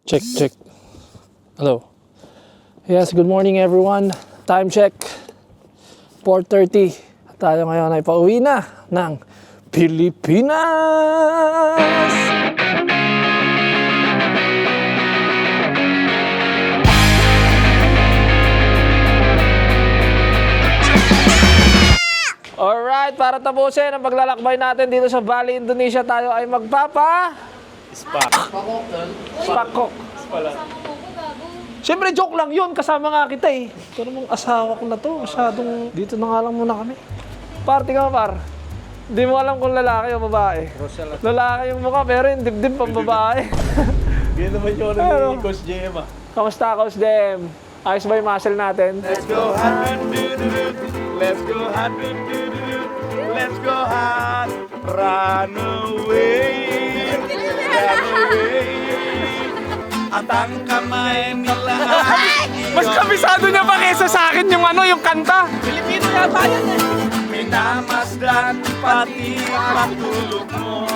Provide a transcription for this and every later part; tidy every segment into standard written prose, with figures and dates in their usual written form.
Check, check. Hello. Yes, good morning everyone. Time check. 4:30. Tayo ngayon ay pauwi na ng Pilipinas! Alright, para tapusin ang paglalakbay natin dito sa Bali, Indonesia, tayo ay Spakok. Siyempre, joke lang yun. Kasama nga kita eh. Ito namang asawa ko na to. Masyadong dito na nga lang muna kami. Party ka par. Hindi mo alam kung lalaki o babae. Lalaki yung mukha pero yung dibdib pang babae. Yan naman yung ano ni Coach JM ah. Kamusta, Coach Dem? Ayos ba yung muscle natin? Let's go hot, let's go hot, let's go hot, run away, run away. At ang kamay nila Mas kabisado niya pa kesa sa akin yung yung kanta. Pilipino yata yan eh. Minamasdan pati patulog mo.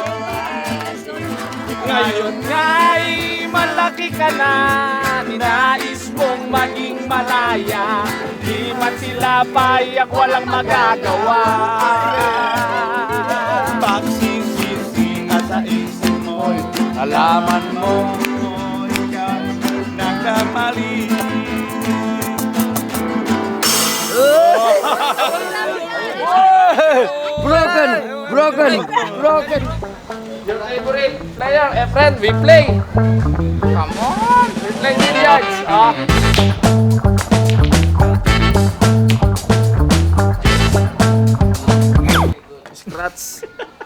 Ngayon nga'y malaki ka na, ninais mong maging malaya. Di man sila payak, walang magagawa. Pagsisisi ka sa isip mo'y alaman mo ikaw nagkamali. Broken. Your favorite player, friend, we play. Come on, we play billiards.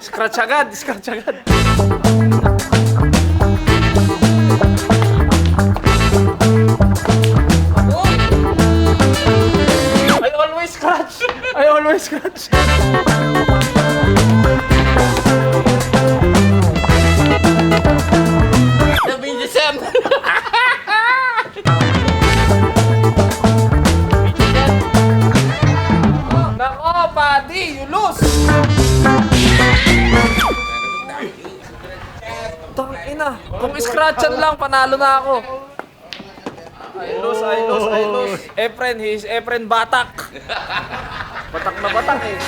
Scratch agad. I always scratch. Nako, buddy, you lose! Tangina, kung scratchan lang, panalo na ako. I lose. Efren, he's Efren Batak. Batak na batak eh.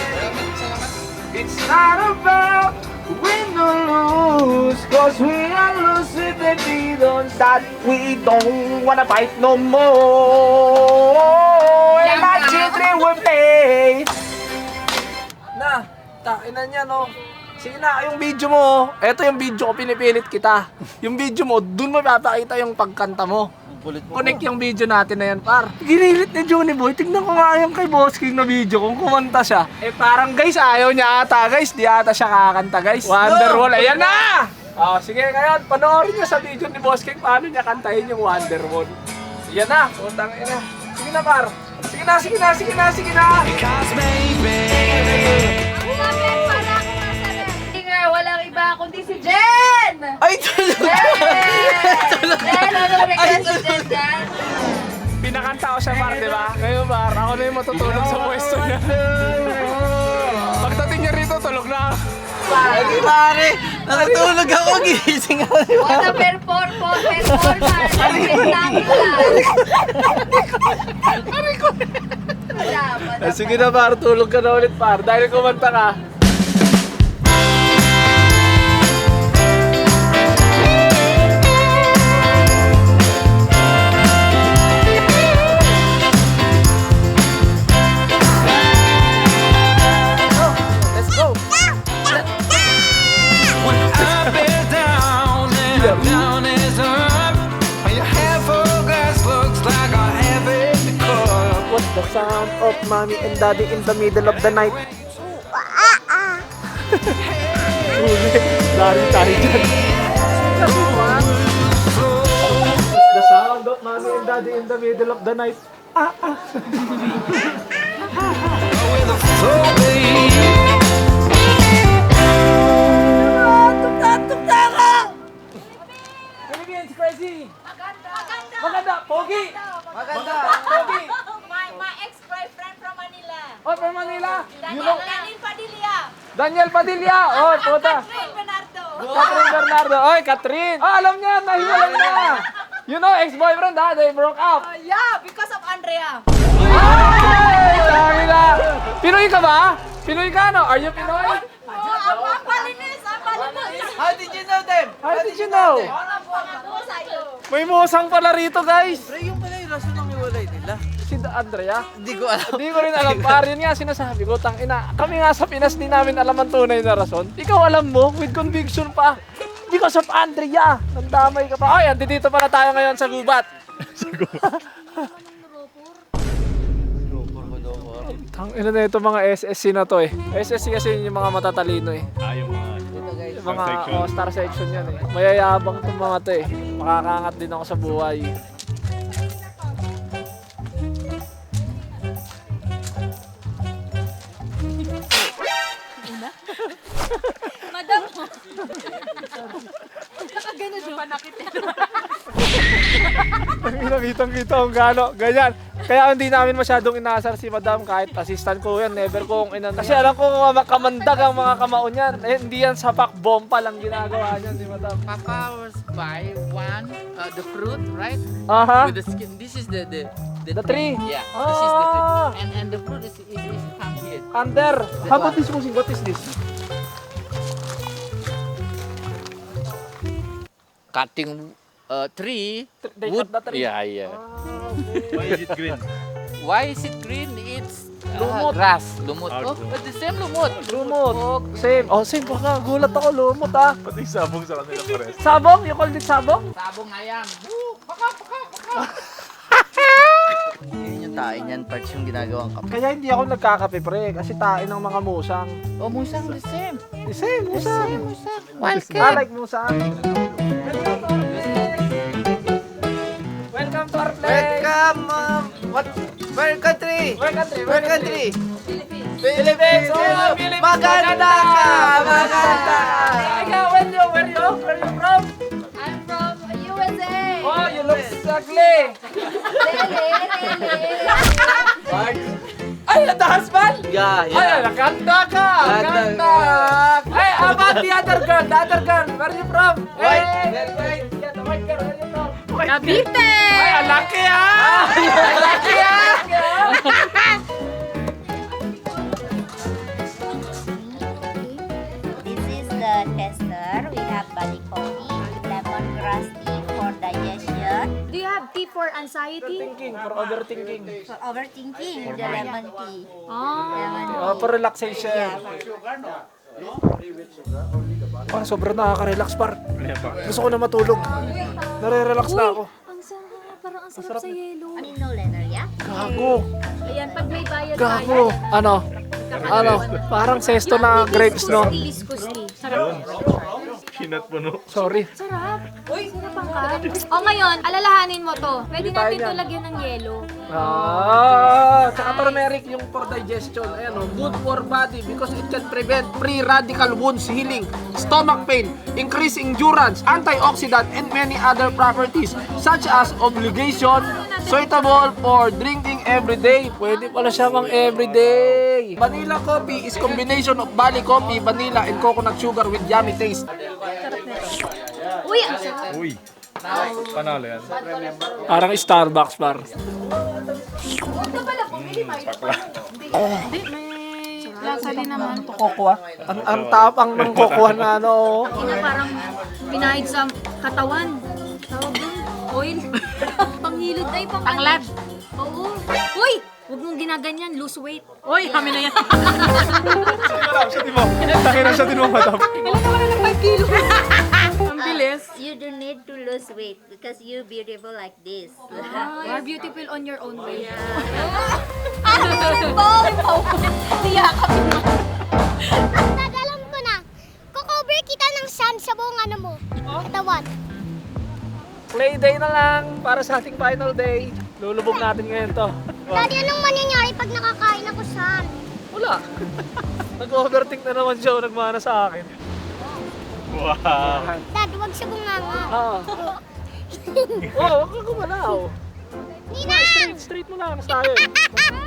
It's not about win or lose, cause we are losing the freedoms that we don't wanna fight no more. And my children will pay. Na, takinan niya no. Sige na, yung video mo, eto yung video ko, pinipilit kita. Yung video mo, dun mo papakita yung pagkanta mo. Connect yung video natin na yan, par. Ginilit ni Johnny Boy, tignan ko nga yung kay Boss King na video kung kumanta siya. Eh parang guys, ayaw niya ata guys, di ata siya kakanta guys. Wonderwall, ayan na! Oh, sige ngayon, panoorin niyo sa video ni Boss King paano niya kantahin yung Wonderwall. Ayan na, utang ina. Sige na, par. Sige na. Because baby walang iba kundi si Jen! Ay, talaga! Jen! Ano request si Jen? Pinakanta ko siya, par, di ba? Ngayon, par, ako na yung matutulog sa pwesto niya. Pagdating niya rito, tulog na. Hindi pare, natutulog ako, gising ako. What a performance! Spectacular! Sige na, par, tulog ka na ulit, par. Dahil kumanta ka. The sound of mommy and daddy in the middle of the night. Dari tayo dyan. The sound of mommy and daddy in the middle of the night. Philippines crazy. Maganda. Pogi. My ex-boyfriend from Manila. Oh, from Manila. Daniel Padilla. Daniel Padilla. Oh, puta. Catherine Bernardo. Catherine Bernardo. Oy, Catherine. Ah, alam niya. Nahiwalan na. You know, ex-boyfriend ha, they broke up. Yeah, because of Andrea. Ay! Dami na. Pinoy ka ba? Pinoy ka, no? Are you Pinoy? Ang palinis, ang palinis. How did you know them? How did you know? Ako sa'yo. May musang pala rito, guys. Pre, yung pala yung rason ng iwalay nila. Si Andrea. Hindi ko alam. Hindi ko rin alam, par. Yun nga sinasabi ko, tangina. Kami nga sa Pinas, di namin alam ang tunay na rason. Ikaw alam mo, with conviction pa. Because of Andrea. Nagdamay ka pa. Ay, dito pala tayo ngayon sa gubat. Tangina na ito mga SSC na to eh. SSC kasi yun yung mga matatalino eh. Yung mga Yung mga star section yan eh. Mayayabang itong mga to eh. Makakangat din ako sa buhay. Madam. Nakagano siya. Panakit yan. Kitang-kita kung gaano. Ganyan. Kaya hindi namin masyadong inaasar si Madam kahit assistant ko yan. Never kong inan. Kasi alam ko kamandag ang mga kamaon yan. Eh, hindi yan sapak bomba lang ginagawa niyan si Madam. Papa was buy one, the fruit, right? Aha. With the skin. This is the The tree. Yeah, this is the Ah. tree. And the fruit is come here. Under. How about this music? What is this? Cutting tree. They Wood. cut the tree. Yeah. Why is it green? Why is it green? It's Lumot. grass. Lumot. Ah, Oh, but the same lumot. Lumot. Same. Oh, same. Baka gulat ako. Lumot ah. Pati sabong sa kanila pares. Sabong? You call it sabong? Sabong nga yan. Yun yung tain yan, parts yung ginagawang kape. Kaya hindi ako nagkakape pre. Kasi tain ng mga musang. Oh, musang the same. Same. Musang. Welcome. I like musang. Welcome to our place. What? Where country? Where country? Where country? Philippines. Oh, Philippines. Maganda ka! Maganda! Ikaw, where you from? I'm from USA. Oh, you look ugly. Ay, the husband? Yeah, Ay, nakanta ka. Nakanta. Ay, how about the other girl? The other girl, where you from? White. Hey. Yeah, the white girl, where you from? Cavite. Ay, ang laki ah! Ang laki ah! This is the tester. We have body coffee, lemongrass tea for digestion, Do you have tea for anxiety? Thinking, for overthinking. for overthinking, the lemon tea. Oh. Lemon Oh, for relaxation. Ah, sobrang nakaka-relax par. Gusto ko na matulog. Nare-relax na ako. Ang sarap. Parang ang sarap sa yelo. Nino Lenner, yeah? Gago. Ayan, pag may bayad Gago. Ano? Parang sesto na grapes, no? Liskusti. Sarap. Peanut puno. Sorry. Sarap. Sarap ang cup. O ngayon, alalahanin mo to. Pwede Hindi tayo natin to yan. lagyan ng yelo. Tsaka turmeric yung for digestion. Ayan, good for body because it can prevent free radical wounds healing, stomach pain, increase endurance, antioxidant, and many other properties such as obligation, suitable for drinking every day. Pwede pala siya mang everyday. Vanilla coffee is combination of barley coffee, vanilla, and coconut sugar with yummy taste. Uy, ang sarap. Uy. Panalo yan. Parang Starbucks, par. Huwag ka pala, bumili tayo. Hindi, may lasa din naman. Kokwa. Ang tapang ng kokwa na ano. Ina, parang pinahid sa katawan. Tawag doon, oil. Panghilod ay panglad. Oo. Uy! Huwag mong ginaganyan, lose weight. Uy, kami na yan. Takina siya din mo, madam. Kailan naman na ng 5 kilo? Ang bilis. You don't need to lose weight because you're beautiful like this. You're beautiful on your own way. Alam ko na. Kukover kita ng sun sa buong ano mo. Katawan. Play day na lang para sa ating final day. Lulubog natin ngayon to. Daddy, anong mangyayari pag nakakain ako sun? Wala. Nag-overthink na naman siya o nagmana sa akin. Wow. Dad, huwag siya bunganga. Oo. Huwag ka gumalaw. Ninang! Straight mo lang, mas tayo eh.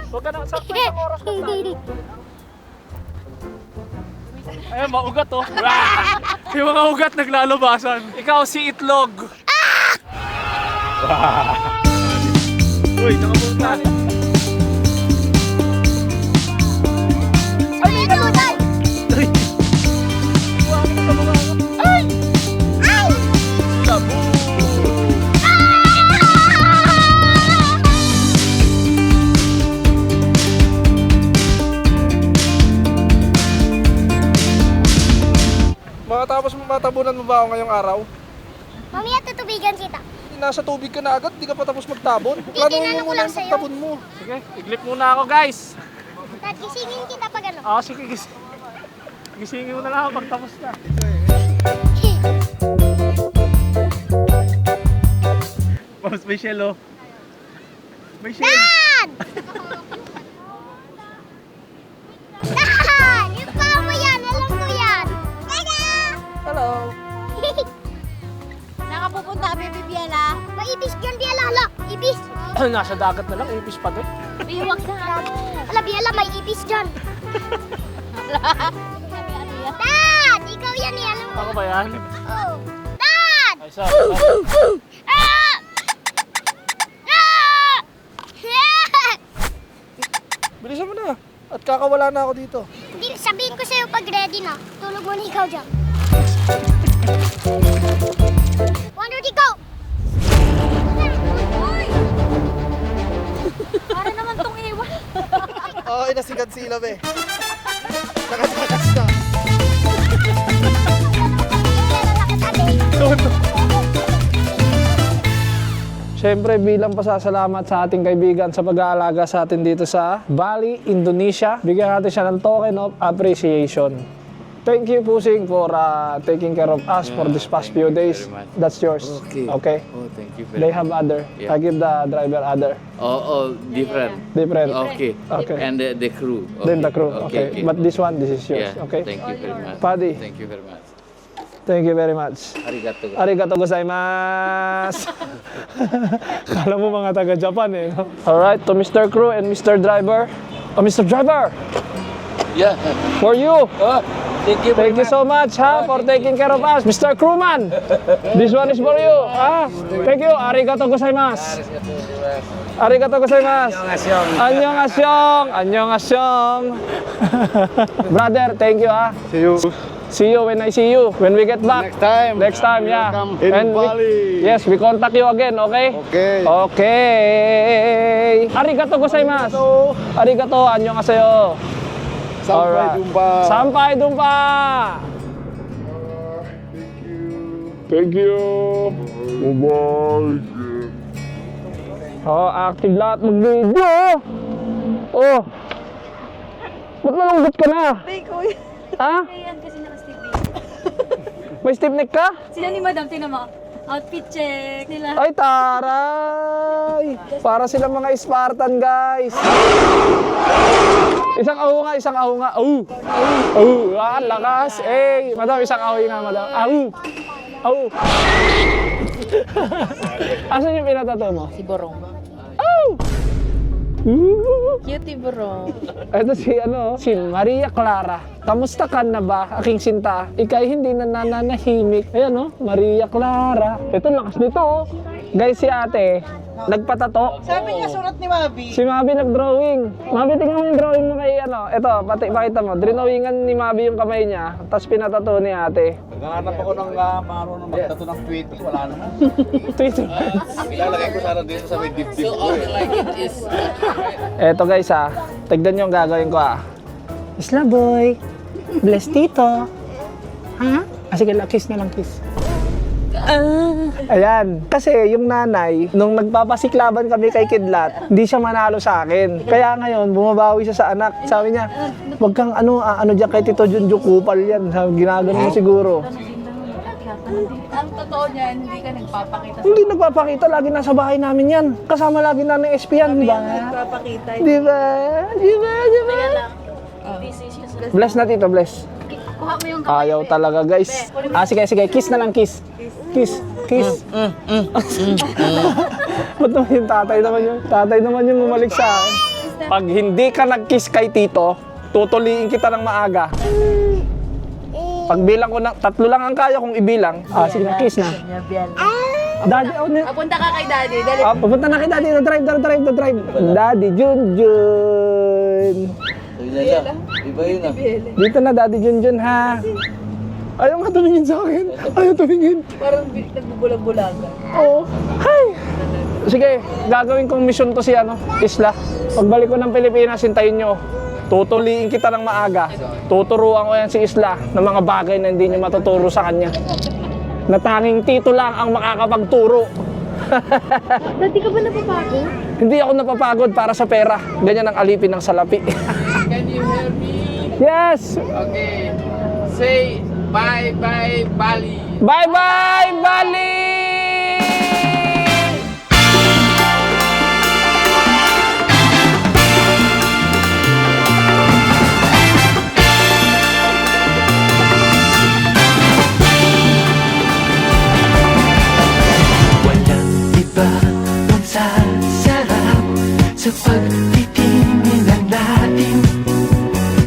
Huwag ka na, sakto isang oras lang tayo. Ayun, maugat oh. Yung mga ugat naglalabasan. Ikaw si Itlog. Uy, nakapunta. Ay, may nalutan! Ay! Ay! Sabu! Makatapos matabunan mo ba ako ngayong araw? Mamaya tutubigan kita. Nasa tubig ka na agad, di ka pa tapos magtabon. tinanong ko lang yung sa'yo. pagtabon mo. Sige, iglip muna ako guys. Dad, gisingin kita pag ano. Oo, sige, gisingin mo na lang ako pag tapos na. Boss, may shell oh. May shell. Dad! Dad! Yung paa mo yan, alam ko yan. Tada! Hello. Nakapupunta kami, Bibiela. Maibis yan, Biala. Ibis. Nasa dagat na lang, ipis pa din. Iwag sa Ala, Biala, may ibis dyan. Dad! Ikaw yan eh, alam ko. Ako ba yan? Oh. Dad! Ay, so, Ah! Ah! Bilisan mo na. At kakawala na ako dito. Hindi, sabihin ko sa'yo pag ready na. Tulog mo na ikaw dyan. 1, 2, 3, go! Para naman tong iwan. Oo, inasigat si Ilaw eh. Nakatakas na. Siyempre bilang pasasalamat sa ating kaibigan sa pag-aalaga sa atin dito sa Bali, Indonesia, bigyan natin siya ng token of appreciation. Thank you, Pusing, for taking care of us for this past few days. very much. That's yours. Okay. Oh, thank you They have other. Yeah. I give the driver other. Oh, different. Different. Okay. Okay. And the crew. Then the crew. Okay. But this one, this is yours. Yeah. Okay. Thank you very much. Paddy. Thank you very much. Thank you very much. Arigato. Arigato gozaimasu. Kala mo mga taga-Japan eh. No? Alright, to Mr. Crew and Mr. Driver. Oh, Mr. Driver! Yeah. For you! Oh, thank you. Thank you so much for taking care of us. Mr. Crewman! This one is for you. Thank you. Arigato gozaimasu. Arigato gozaimasu. Annyeonghaseyo. Annyeonghaseyo. Brother, thank you. See you See you when I see you. When we get back. next time. Next time, yeah. Welcome in And Bali. yes, we contact you again, okay? Okay. Okay. Arigato gozaimasu. Arigato, annyeonghaseyo. Sampai Alright. jumpa. Sampai jumpa. Thank you. Bye-bye. Oh, active lahat mag-video. Oh. Ba't nalunggot ka na? Ha? Ayan kasi naka-Steve. May stiff neck ka? Sila ni Madam, tingnan mo. Outfit check nila. Ay, taray! Para silang mga Spartan, guys. Isang aho nga, isang aho nga. Ahu! Ahu! Ah, lakas! Eh, madam, isang ahoy nga, madam. Ahu! Ahu! Asan yung pinatato mo? Si Borong. Ahu! Cutie Borong. Ito si Maria Clara. Kamusta ka na ba, aking sinta? Ika'y hindi na nananahimik. Ayan Maria Clara. Ito, lakas nito Guys, si ate, nagpatato. Sabi niya surat ni Mabi. Si Mabi nag-drawing. Mabi, tingnan mo yung drawing mo kay Ito, pakita mo. Drawingan ni Mabi yung kamay niya, tapos pinatato ni ate. Naghanap ako ng marunong magtato ng tweet. Wala naman. Twitter. Ilalagay ko sana dito sa may dibdib ko Eto guys tignan nyo yung gagawin ko Isla boy, bless tito. Ha? Sige, kiss na lang, kiss. Ayan, kasi yung nanay, nung nagpapasiklaban kami kay Kidlat, hindi siya manalo sa akin. Kaya ngayon, bumabawi siya sa anak. Sabi niya, wag kang ano dyan kay Tito Junjo, kupal yan. Sabi, ginagano mo siguro. Ang totoo niyan, hindi ka nagpapakita. Hindi nagpapakita, lagi nasa bahay namin yan. Kasama lagi na ng SP yan, di ba? Nagpapakita. Di ba? Di ba? Di ba? Bless na tito, bless. Kuha mo yung Ayaw talaga guys. Sige, kiss na lang, kiss. Kiss. Ba't naman yung tatay naman yung umalik sa akin. Pag hindi ka nag-kiss kay tito, tutuliin kita ng maaga. Pag bilang ko na, 3 lang ang kaya kong ibilang. Sige na, kiss na. Daddy, oh, Papunta ka kay daddy. Dali. pupunta na kay Daddy. Na-drive. Daddy Junjun. Iba yun ah. Dito na, Daddy Junjun, ha? Ayaw nga tumingin sa akin. Ayaw tumingin. Parang nagbubulag-bulaga. Oo. Hi! Sige, gagawin kong mission to si Isla. Pagbalik ko ng Pilipinas, hintayin nyo. Tutuliin kita ng maaga. Tuturuan ko yan si Isla ng mga bagay na hindi nyo matuturo sa kanya. Na tanging tito lang ang makakapagturo. Dati ka ba napapagod? Hindi ako napapagod para sa pera. Ganyan ang alipin ng salapi. Can you hear me? Yes! Okay. Say bye-bye, Bali. Bye-bye, Bali! Walang iba ang sasarap sa pagtitiis